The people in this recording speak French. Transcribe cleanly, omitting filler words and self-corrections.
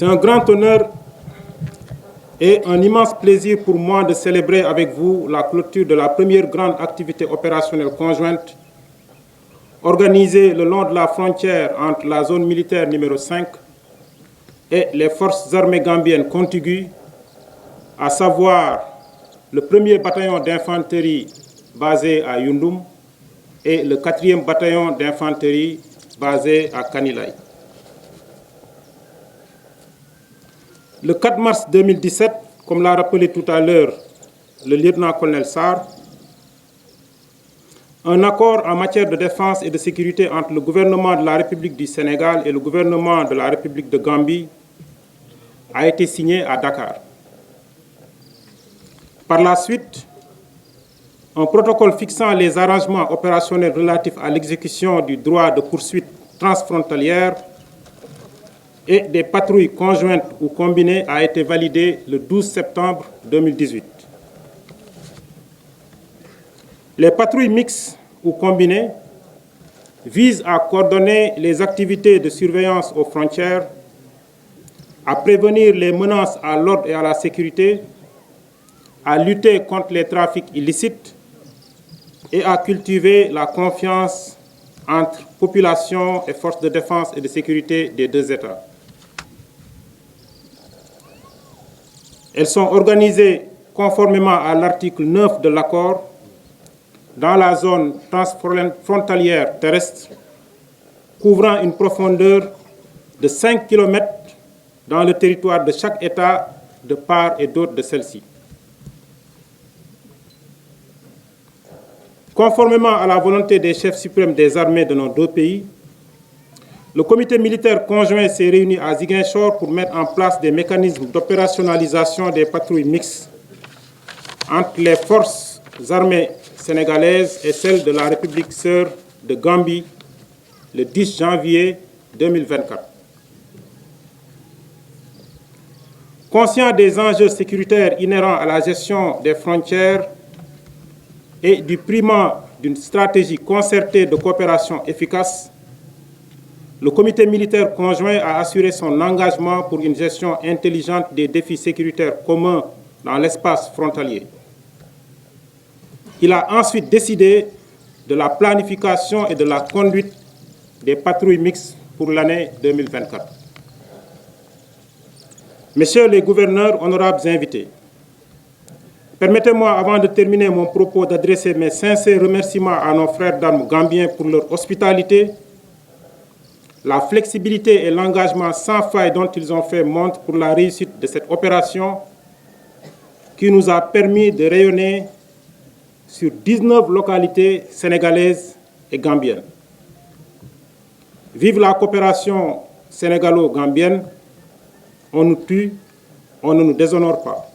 C'est un grand honneur et un immense plaisir pour moi de célébrer avec vous la clôture de la première grande activité opérationnelle conjointe organisée le long de la frontière entre la zone militaire numéro 5 et les forces armées gambiennes contiguës, à savoir le 1er bataillon d'infanterie basé à Yundum et le 4e bataillon d'infanterie basé à Kanilai. Le 4 mars 2017, comme l'a rappelé tout à l'heure le lieutenant-colonel Sarr, un accord en matière de défense et de sécurité entre le gouvernement de la République du Sénégal et le gouvernement de la République de Gambie a été signé à Dakar. Par la suite, un protocole fixant les arrangements opérationnels relatifs à l'exécution du droit de poursuite transfrontalière et des patrouilles conjointes ou combinées a été validé le 12 septembre 2018. Les patrouilles mixtes ou combinées visent à coordonner les activités de surveillance aux frontières, à prévenir les menaces à l'ordre et à la sécurité, à lutter contre les trafics illicites et à cultiver la confiance entre population et forces de défense et de sécurité des deux États. Elles sont organisées conformément à l'article 9 de l'accord dans la zone transfrontalière terrestre couvrant une profondeur de 5 km dans le territoire de chaque État de part et d'autre de celle-ci. Conformément à la volonté des chefs suprêmes des armées de nos deux pays, le comité militaire conjoint s'est réuni à Ziguinchor pour mettre en place des mécanismes d'opérationnalisation des patrouilles mixtes entre les forces armées sénégalaises et celles de la République sœur de Gambie le 10 janvier 2024. Conscient des enjeux sécuritaires inhérents à la gestion des frontières et du primat d'une stratégie concertée de coopération efficace, le comité militaire conjoint a assuré son engagement pour une gestion intelligente des défis sécuritaires communs dans l'espace frontalier. Il a ensuite décidé de la planification et de la conduite des patrouilles mixtes pour l'année 2024. Messieurs les gouverneurs, honorables invités, permettez-moi, avant de terminer mon propos, d'adresser mes sincères remerciements à nos frères d'armes gambiens pour leur hospitalité, la flexibilité et l'engagement sans faille dont ils ont fait montre pour la réussite de cette opération qui nous a permis de rayonner sur 19 localités sénégalaises et gambiennes. Vive la coopération sénégalo-gambienne, on nous tue, on ne nous déshonore pas.